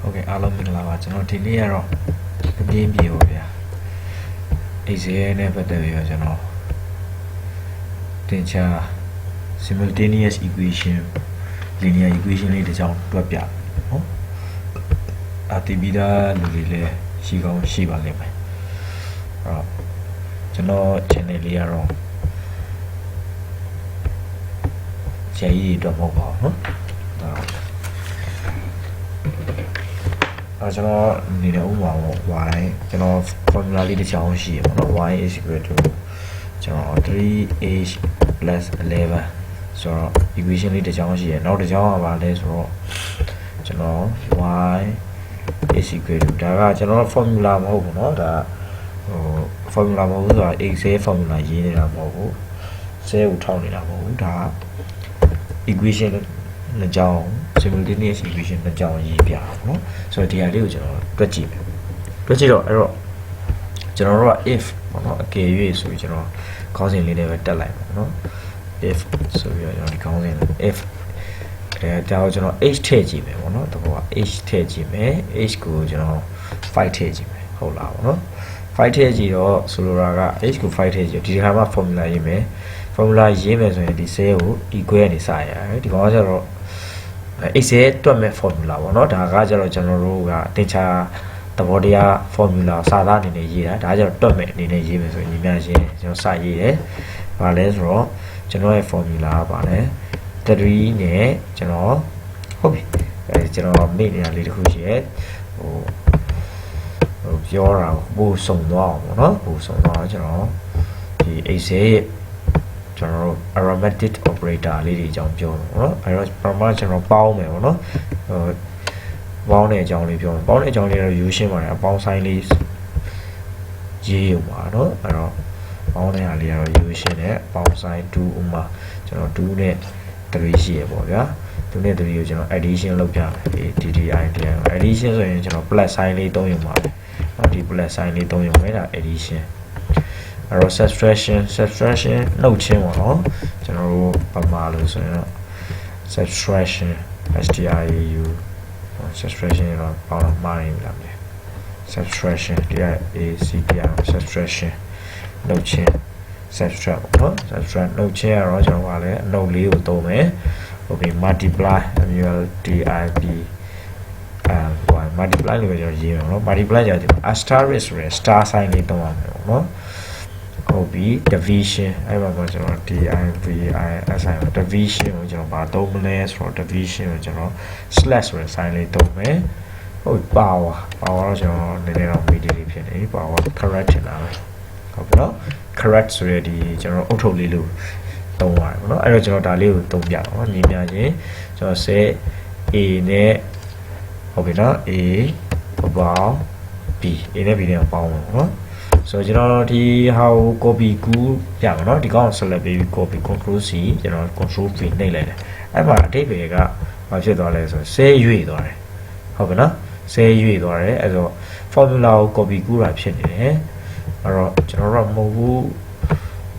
Okay,အားလုံးမင်္ဂလာပါကျွန်တော်ဒီနေ့ကတော့အပြင်းပြေပါဗျာ exam နဲ့ပတ်သက်ပြီးတော့ကျွန်တော်သင်ချာ simultaneous equation linear equation လေးတစ်ကြောင်းတွက်ပြနော်အတိပိဒါလူတွေလည်းရှိကောင်းရှိပါလိမ့်မယ်အဲ့တော့ကျွန်တော် channel လေးကတော့ဆရာကြီးတွေအတွက်မဟုတ်ပါဘူးနော်ကျွန်တော်အနေနဲ့ဥပမာပေါ့ y ကျွန်တော် formula လေးတစ်ချောင်းရှိရပါတော့ y is equal to ကျွန်တော် 3h plus 11ဆိုတော့ equation လေးတစ်ချောင်းရှိရနောက်တစ်ချောင်းကပါလဲဆိုတော့ကျွန်တော် y is equal to ဒါကကျွန်တော် formula မဟုတ်ဘူးเนาะဒါformula မဟုတ်ဘူးဆိုတာ excel formula ရေးနေတာမဟုတ်ဘူး cell ကိုထောက်နေတာမဟုတ်ဘူးဒါ equation နှစ်ကြောင်း simultaneous equation နှစ်ကြောင်းရေးပြပါเนาะဆိုတော့ဒီဟာလေးကိုကျွန်တော်တွက်ကြည့်မယ်တွက်ကြည့်တော့အဲ့တော့ကျွန်တော်တို့က if ပေါ့เนาะအကယ်၍ဆိုပြီးကျွန်တော်ခေါင်းစဉ်လေးနဲ့ပဲတက်လိုက်ပါเนาะ if ဆိုပြီးတော့ကျွန်တော်ဒီခေါင်းစဉ် if ဒါကိုကျွန်တော် h ထည့်ကြည့်မယ်ပေါ့เนาะတဘောက h ထည့်ကြည့်မယ် h ကိုကျွန်တော်5ထည့်ကြည့်မယ်ဟုတ်လားပေါ့เนาะ5ထည့်ကြည့်တော့ဆိုလိုတာက h ကို5ထည့်ကြည့်ဒီခါမှာ formula ရေးမယ် formula ရေးမယ်ဆိုရင်ဒီ cell ကို equal နဲ့စရတယ်ဒီကောင်ကကျတော့excel တွက်မဲ့ formula ပေါ့เนาะဒါကကျတော့ကျွန်တော်တို့ကတင်ချာသဘောတရား formula စာသားအနေနဲ့ရေးတာဒါကကျတော့တွက်မဲ့အနေနဲ့ရေးမယ်ဆိုရင်ညီမချင်းကျွန်တော်စရေးတယ်။ဘာလဲဆိုတော့ကျွန်တော်ရဲ့ formula ကပါလဲ3နဲ့ကျွန်တော်ဟုတ်ပြီကျွန်တော်မေ့နေတာလေးတစ်ခုရှိရဲ့ဟိုပြောတာပို့စုံသွားအောင်ပေါ့เนาะပို့စုံသွားကျွန်တော်ဒီ excel ရဲ့ကျွန်တော် arithmetic operator လေးတွေအကြောင်းပြောတော့เนาะအဲတော့ပထမကျွန်တော်ပေါင်းမယ်ပေါ့เนาะပေါင်းတဲ့အကြောင်းလေးပြောမယ်ပေါင်းတဲ့အကြောင်းလေးတော့ယူရှင်းပါတယ်အပေါင်းဆိုင်လေးရေးရပါเนาะအဲတော့ပေါင်းတဲ့ဟာလေးကတော့ယူရှင်းတယ်ပေါင်းဆိုင်2ဥမာကျွန်တော်2နဲ့3ရှိရပေါ့ဗျာ2နဲ့3ကိုကျွန်တော် addition လုပ်ပြမယ်ဒီ addition ဆိုရင်ကျွန်တော် plus sign လေးသုံးရမှာပဲเนาะဒီ plus sign လေးသုံးရမယ်ဒါ additionအဲ့တော့ subtraction နှုတ်ချင်းပေါ့နော်ကျွန်တော်တို့ပမာလို့ဆိုရင်တော့ subtraction STRAU subtraction တော့ပေါင်းမှားနေပြီလားမလဲ subtraction ဒီက ACPR subtraction နှုတ်ချင်း subtract ပေါ့နော် subtract နှုတ်ချင်းကတော့ကျွန်တော်ကလည်းအနှုတ်လေးကိုသုံးမယ် okay multiply MULTIP multiply လို့ပြောရေးမယ်နော် multiply ကြတယ် asterisk ဆိုရယ် star sign လေးသုံးရမယ်ပေါ့နော်ဟုတ်ပြီ division အဲ့မှာကျွန်တော် division ကိုကျွန်တော်ဘာသုံးမလဲဆိုတော့ division ကိုကျွန်တော် slash ဆိုတဲ့ sign လေးသုံးမယ်ဟုတ် power တော့ကျွန်တော်နည်းနည်းတော့ media လေးဖြစ်နေ power correct ထင်တာပဲဟုတ်ပြီနော် correct ဆိုရယ်ဒီကျွန်တော်အုတ်ထုတ်လေးလို့သုံးရတယ်ပေါ့နော်အဲ့တော့ကျွန်တော်ဒါလေးကိုသုံးပြတော့ညီများချင်းကျွန်တော် set a နဲ့ဟုတ်ပြီနော် a ပေါင်း b a နဲ့ b နဲ့ပေါင်းမယ်နော်ဆိုတော့ကျွန်တော်ဒီဟာကို copy ကူးပြပါတော့ဒီကောင် select ပြီး copy control C ကျွန်တော် control V နှိပ်လိုက်တယ်အဲ့မှာအတိတ်ပဲကဘာဖြစ်သွားလဲဆိုတော့ဆဲရွေ့သွားတယ်ဟုတ်ပြီနော်ဆဲရွေ့သွားတယ်အဲ့တော့ formula ကို copy ကူးတာဖြစ်နေတယ်အဲ့တော့ကျွန်တော်တို့မဟုတ်ဘူး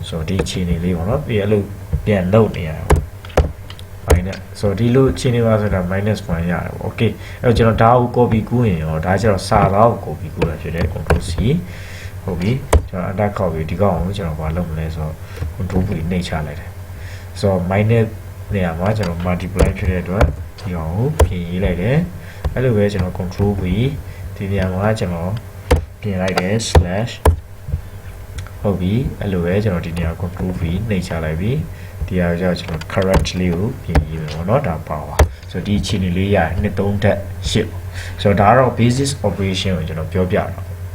ဆိုတော့ဒီခြေနေလေးပေါ့နော်ပြီးအဲ့လိုပြန်လုပ်နေရတယ်minus ဆိုတော့ဒီလိုခြေနေပါဆိုတာ -1 ရတယ်ပေါ့ okay အဲ့တော့ကျွန်တော်ဒါကို copy ကူးရင်ရောဒါကျတော့စာသားကို copy ကူးတာဖြစ်တယ် control Cဟုတ်ပြီကျွန်တော် attack ခေါက်ပြီးဒီကောင်ကိုကျွန်တော်ဘာလုပ်မလဲဆိုတော့ control V နှိပ်ချလိုက်တယ်ဆိုတော့ minus နေရာမှာကျွန်တော် multiply ဖြစ်တဲ့အတွက်ဒီကောင်ကိုပြင်ရေးလိုက်တယ်အဲ့လိုပဲကျွန်တော် control V ဒီနေရာမှာကျွန်တော်ပြင်လိုက်တယ် slash ဟုတ်ပြီအဲ့လိုပဲကျွန်တော်ဒီနေရာ control V နှိပ်ချလိုက်ပြီဒီဟာကြောင့်ကျွန်တော် correct လေးကိုပြင်ရေးမယ်ပေါ့နော်ဒါပါပါဆိုတော့ဒီခြေနေလေးရ2 3တက်8ဆိုတော့ဒါကတော့ basis operation ကိုကျွန်တော်ပြောပြတာ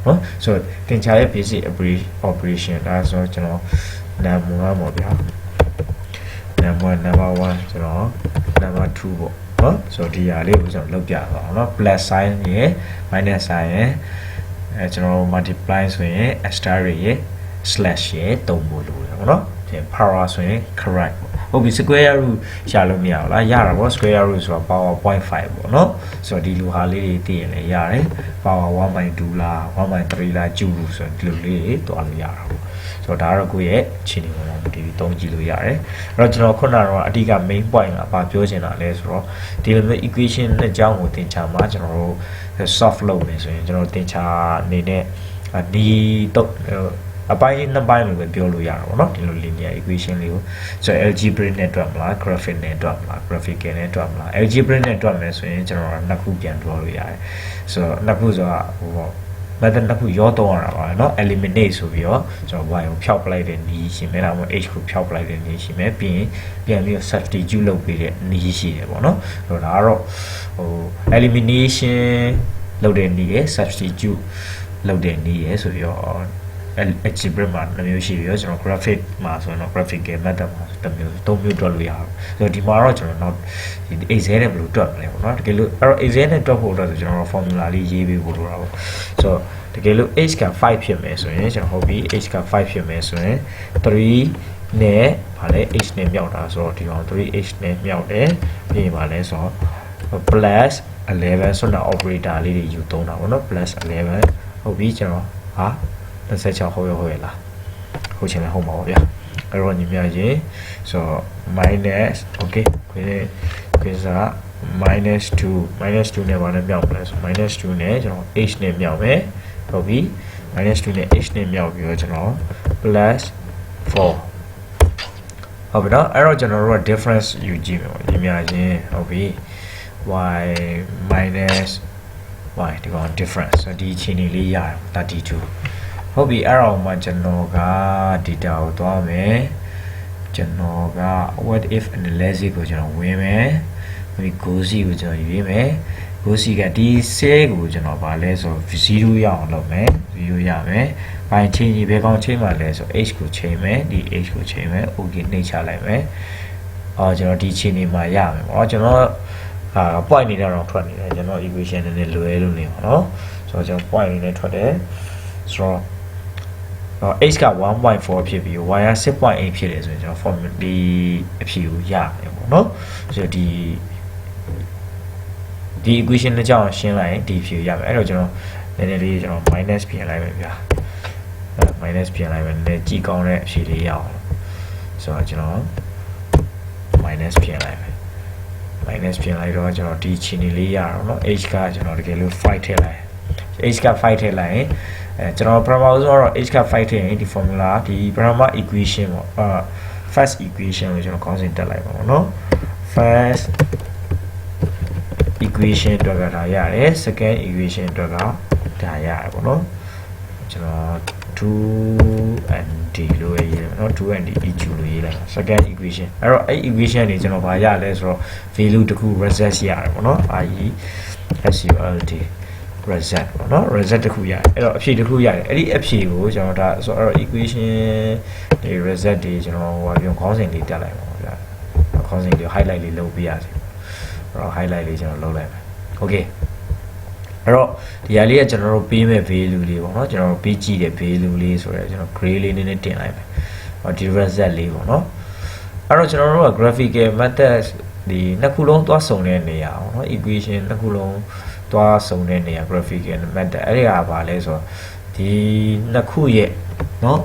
နော်ဆိုတော့သင်ချာရဲ့ basic operation ဒါဆိုတော့ကျွန်တော် number 1ပေါ့ဗျာ number 1ကျွန်တော် number 2ပေါ့နော်ဆိုတော့ဒီဟာလေးကိုကျွန်တော်လုပ်ပြပါအောင်နော် plus sign ရယ် minus sign ရယ်ကျွန်တော် multiply ဆိုရင် asterisk ရယ် slash ရယ်သုံးဖို့လိုတယ်ပေါ့နော်ဒီ power ဆိုရင် correct ဟုတ်ပြီ square root ရှာလို့မရဘူးလားရတာပေါ့ square root ဆိုတာ power 0.5ပေါ့နော်ဆိုတော့ဒီလိုဟာလေးတွေသိရင်လည်းရတယ် power 1.2 လား 1.3 လားကျူလို့ဆိုတော့ဒီလိုလေးတွေတွားလို့ရတာပေါ့ ဆိုတော့ဒါကတော့ကိုယ့်ရဲ့ခြေနေပုံမှာမူတည်ပြီးသုံးကြည့်လို့ရတယ်အဲ့တော့ကျွန်တော်ခုနကတော့အဓိက main point ကဘာပြောချင်တာလဲဆိုတော့ဒီလိုမျိုး equation နဲ့အကြောင်းကိုသင်ချာမှာကျွန်တော်တို့ soft လုပ်မယ်ဆိုရင်ကျွန်တော်သင်ချာအနေနဲ့ဒီတော့အပိုင်းနှစ်ပိုင်းလို့ပဲပြောလို့ရတာပေါ့နော်ဒီလို linear equation လေးကိုဆိုတော့ algebraic နဲ့တွက်မလား graphic နဲ့တွက်မလား graphical နဲ့တွက်မလား algebraic နဲ့တွက်မယ်ဆိုရင်ကျွန်တော်နှစ်ခုပြန်တွက်လို့ရတယ်ဆိုတော့နှစ်ခုဆိုတာဟိုပေါ့ method နှစ်ခုရောတော့ရတာပါเนาะ eliminate ဆိုပြီးတော့ကျွန်တော် y ကိုဖျောက်ပလိုက်တဲ့နည်းရှိမယ်ဒါမှမဟုတ် h ကိုဖျောက်ပလိုက်တဲ့နည်းရှိမယ်ပြီးရင်ပြန်ပြီးတော့ substitute လုပ်ပေးတဲ့နည်းရှိတယ်ပေါ့เนาะဆိုတော့ဒါကတော့ဟို elimination လုပ်တဲ့နည်းရယ် substitute လုပ်တဲ့နည်းရယ်ဆိုပြီးတော့algebra မှာနှမျိုးရှိပြီးတော့ကျွန်တော် graphic မှာဆိုတော့ graphical method မှာတစ်မျိုးသုံးမျိုးတွက်လို့ရအောင်ဆိုတော့ဒီမှာတော့ကျွန်တော်နောက်ဒီ excel နဲ့ဘယ်လိုတွက်မလဲပေါ့နော်တကယ်လို့အဲ့တော့ excel နဲ့တွက်ဖို့အတွက်ဆိုကျွန်တော် formula လေးရေးပေးဖို့လိုတာပေါ့ဆိုတော့တကယ်လို့ h က5ဖြစ်မယ်ဆိုရင်ကျွန်တော်ဟုတ်ပြီ h က5ဖြစ်မယ်ဆိုရင်3နဲ့ဗာလဲ h နဲ့မြောက်တာဆိုတော့ဒီကောင် 3h နဲ့မြောက်တယ်ပြီးရင်ဗာလဲဆိုတော့ plus 11ဆိုတော့ operator လေးတွေယူသုံးတာပေါ့နော် plus 11ဟုတ်ပြီကျွန်တော်ဟာ26ဟုတ်ရလားဟုတ်ချင်လည်းဟုတ်ပါပါဗျာအဲ့တော့ညီမကြီးဆိုတော့ minus okay ခွေးစား minus 2နဲ့ဘာနဲ့မြောက်မလဲဆို minus 2နဲ့ကျွန်တော် h နဲ့မြောက်မယ်ဟုတ်ပြီ minus 2နဲ့ h နဲ့မြောက်ပြီးတော့ကျွန်တော် plus 4ဟုတ်ပြီနော်အဲ့တော့ကျွန်တော်တို့က difference ယူကြည့်မယ်ပေါ့ညီမကြီးဟုတ်ပြီ y minus y ဒီကောင် difference ဒီအချိန်လေးရတယ်32ဟုတ်ပြီအဲ့တော့မှကျွန်တော်က data ကိုသွားမယ်ကျွန်တော်က what if analysis ကိုကျွန်တော်ဝင်မယ်ပြီး goals ကိုကျွန်တော်ရွေးမယ် goals ကဒီ cell ကိုကျွန်တော်ဗာလဲဆို0ရအောင်လုပ်မယ်0ရမယ်ဘိုင်ချင်းကြီးဘယ်ကောင်ချင်းမှလဲဆို h ကိုချိန်မယ်ဒီ h ကိုချိန်မယ် okay နှိပ်ချလိုက်မယ်ကျွန်တော်ဒီချိန်နေမှာရမယ်ပေါ့ကျွန်တော်point နေတော့ထွက်နေတယ်ကျွန်တော် equation နဲ့လွယ်လို့နေပါတော့ဆိုတော့ကျွန်တော် point နေထွက်တယ်ဆိုတော့h က 1.4 ဖြစ်ပြီး y က 6.8 ဖြစ်တယ်ဆိုရင်ကျွန်တော် formula ဒီအဖြေကိုရမယ်ပေါ့နော်ဆိုတော့ဒီ equation နဲ့ကြောင်းရှင်းလိုက်ရင်ဒီအဖြေရမယ်အဲ့တော့ကျွန်တော်နည်းနည်းလေးကျွန်တော် minus ပြင်လိုက်မယ်ဗျာminus ပြင်လိုက်မယ်နည်းနည်းကြည့်ကောင်းတဲ့အဖြေလေးရအောင်ဆိုတော့ကျွန်တော် minus ပြင်လိုက်မယ် minus ပြင်လိုက်တော့ကျွန်တော်ဒီချီနေလေးရအောင်နော် h ကကျွန်တော်တကယ်လို့ 5 ထည့်လိုက် h က 5 ထည့်လိုက်ရင်ကျွန်တော် pramma ဆိုတော့ h က 5 ထည့်ရင်ဒီ formula ဒီ pramma equation ပေါ့ first equation ကိုကျွန်တော်ခေါင်းစဉ်တက်လိုက်ပါပေါ့နော် first equation အတွက်ကဒါရတယ် second equation အတွက်ကဒါရတယ်ပေါ့နော်ကျွန်တော် 2and d လို့ရေးတယ်နော် 2and d eq လို့ရေးလိုက် second equation အဲ့တော့အဲ့ equation တွေကျွန်တော်ဘာရလဲဆိုတော့ value တစ်ခု result ရတယ်ပေါ့နော် i.e. sult result ပေါ့နော် result တစ်ခုရတယ်အဲ့တော့အဖြေတစ်ခုရတယ်အဲ့ဒီအဖြေကိုကျွန်တော်ဒါဆိုတော့ equation ဒီ result တွေကျွန်တော်ဟိုပြောခေါင်းစဉ်လေးတက်လိုက်ပါဗျာခေါင်းစဉ်လေး highlight လေးလုပ်ပေးရစီအဲ့တော့ highlight လေးကျွန်တော်လုပ်လိုက်မယ် okay အဲ့တော့ဒီဟာလေးကကျွန်တော်တို့ပေးမဲ့ value လေးပေါ့နော်ကျွန်တော်တို့ပေးကြည့်တဲ့ value လေးဆိုတော့ကျွန်တော် gray လေးနည်းနည်းတင်လိုက်မယ်ဟောဒီ result လေးပေါ့နော်အဲ့တော့ကျွန်တော်တို့က graphical method ဒီနှစ်ခုလုံးသွားစုံတဲ့နေရာပေါ့နော် equation နှစ်ခုလုံးသွားစုံတဲ့နေရာ graphical method အဲ့ဒီဟာပါလဲဆိုတော့ဒီနှစ်ခုရဲ့เนาะ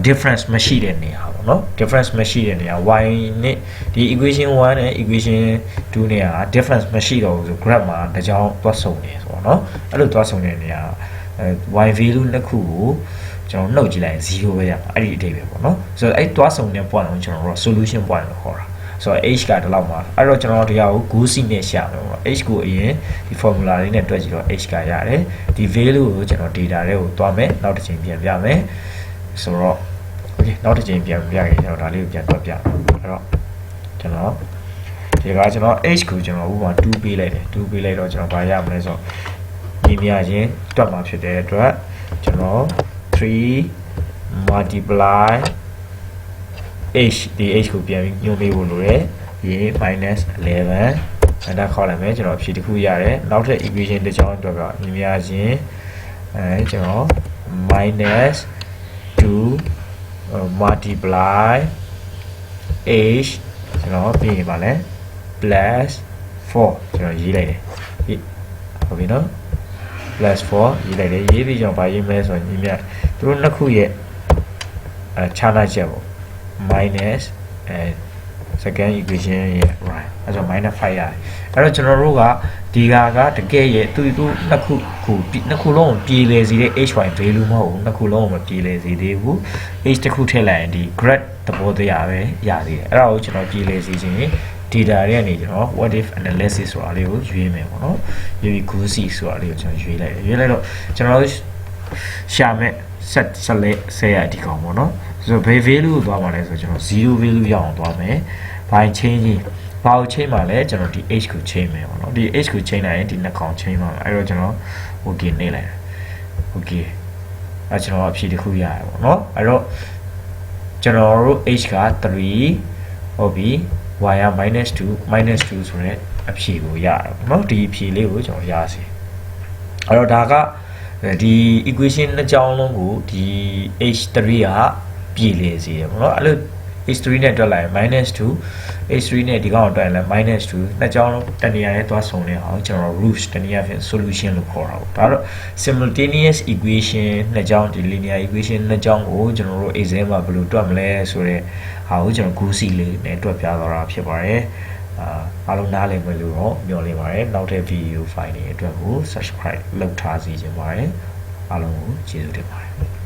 difference မရှိတဲ့နေရာပေါ့เนาะ difference မရှိတဲ့နေရာ y နဲ့ဒီ equation 1နဲ့ equation 2နဲ့က difference မရှိတော့ဘူးဆို graph မှာတစ်ကြောင်းသွားစုံနေဆိုတော့เนาะအဲ့လိုသွားစုံတဲ့နေရာ y value နှစ်ခုကိုကျွန်တော်နှုတ်ကြည့်လိုက်0ပဲရမှာအဲ့ဒီအဓိပ္ပာယ်ပေါ့เนาะဆိုတော့အဲ့သွားစုံတဲ့ point ကိုကျွန်တော်တို့ solution point လို့ခေါ်တာဆိုတော့ h ကဒီလောက်မှာအဲ့တော့ကျွန်တော်တရားကို goals နဲ့ရှာမယ်ပေါ့ h ကိုအရင်ဒီ formula လေးနဲ့တွက်ကြည့်တော့ h ကရတယ်ဒီ value ကိုကျွန်တော် data တွေကိုတွားမယ်နောက်တစ်ချိန်ပြန်ပြမယ်ဆိုတော့ okay နောက်တစ်ချိန်ပြန်ပြရင်ကျွန်တော်ဒါလေးကိုပြန်တွက်ပြမယ်အဲ့တော့ကျွန်တော်ဒီကကျွန်တော် h ကိုကျွန်တော်ဥပမာ2ပေးလိုက်တယ်2ပေးလိုက်တော့ကျွန်တော်ဘာရမလဲဆိုတော့ညီမြချင်းတွက်မှာဖြစ်တဲ့အတွက်ကျွန်တော်3 multiply h ဒီ h ကိုပြန်ပြီးညွှန်းပေးဖို့လိုတယ်ပြီး minus 11အဲ့ဒါခေါ်လိုက်မယ်ကျွန်တော်အဖြေတစ်ခုရတယ်နောက်ထပ် equation တစ်ကြောင်းအတွက်ကညီမြချင်းကျွန်တော် minus 2 multiply h ကျွန်တော်ပြီးရင်ပါလဲ plus 4ကျွန်တော်ရေးလိုက်တယ်ဟုတ်ပြီနော် plus 4ရေးလိုက်တယ်ရေးပြီးကျွန်တော်ဗာရေးမလဲဆိုရင်ညီမြသူတို့နှစ်ခုရဲ့ chana chebo minus second equation ရဲ့ right အဲ့တော့ minus 5ရတယ်အဲ့တော့ကျွန်တော်တို့ကဒီကတကယ်ရဲ့သူနှစ်ခုလုံးကိုပြေလည်စေတဲ့ hy value မဟုတ်ဘူးနှစ်ခုလုံးကိုမပြေလည်စေသေးဘူး h တစ်ခုထည့်လိုက်ရင်ဒီ grad သဘောတရားပဲရသေးတယ်အဲ့ဒါကိုကျွန်တော်ပြေလည်စေခြင်း data တွေကနေကျွန်တော် what if analysis ဆိုတာလေးကိုရွေးမယ်ပေါ့နော်ရွေးပြီး goosey ဆိုတာလေးကိုကျွန်တော်ရွေးလိုက်တော့ကျွန်တော်ရှာမဲ့ set ရဒီကောင်ပေါ့နော်ဆိုတော့ value ကိုသွားပါလဲဆိုတော့ကျွန်တော်0 value ရအောင်သွားမယ် by changing ဘာကို change မှာလဲကျွန်တော်ဒီ h ကို change မယ်ပေါ့နော်ဒီ h ကို change လိုက်ရင်ဒီနှစ်ကောင် change မှာအဲ့တော့ကျွန်တော် okay နေလိုက် okay အဲ့ကျွန်တော်အဖြေတစ်ခုရရပေါ့နော်အဲ့တော့ကျွန်တော်တို့ h က3ဟုတ်ပြီ y က-2 ဆိုရဲအဖြေကိုရတော့เนาะဒီအဖြေလေးကိုကျွန်တော်ရစီအဲ့တော့ဒါကဒီ equation နှစ်ကြောင်းလုံးကိုဒီ h3 ကပြည်လည်စေတယ်ပေါ့เนาะအဲ့လို h3 နဲ့တွက်လိုက်ရင်-2 h3 နဲ့ဒီကောင်တွက်လိုက်ရင်-2နှစ်ကြောင်းလုံးတနေရာနဲ့သွားဆုံနေအောင်ကျွန်တော် roots တနည်းအားဖြင့် solution လို့ခေါ်တာပေါ့ဒါတော့ simultaneous equation နှစ်ကြောင်းဒီ linear equation နှစ်ကြောင်းကိုကျွန်တော်တို့ exam မှာဘယ်လိုတွက်မလဲဆိုတော့ဟာကိုကျွန်တော် goosey လေးနဲ့တွက်ပြသွားတာဖြစ်ပါတယ်အားလုံးနားလည်မယ်လို့တော့မျှော်လင့်ပါတယ်နောက်ထပ် video file တွေအတွက်ကို subscribe လုပ်ထားစီခြင်းပါတယ်အားလုံးကိုကျေးဇူးတင်ပါတယ်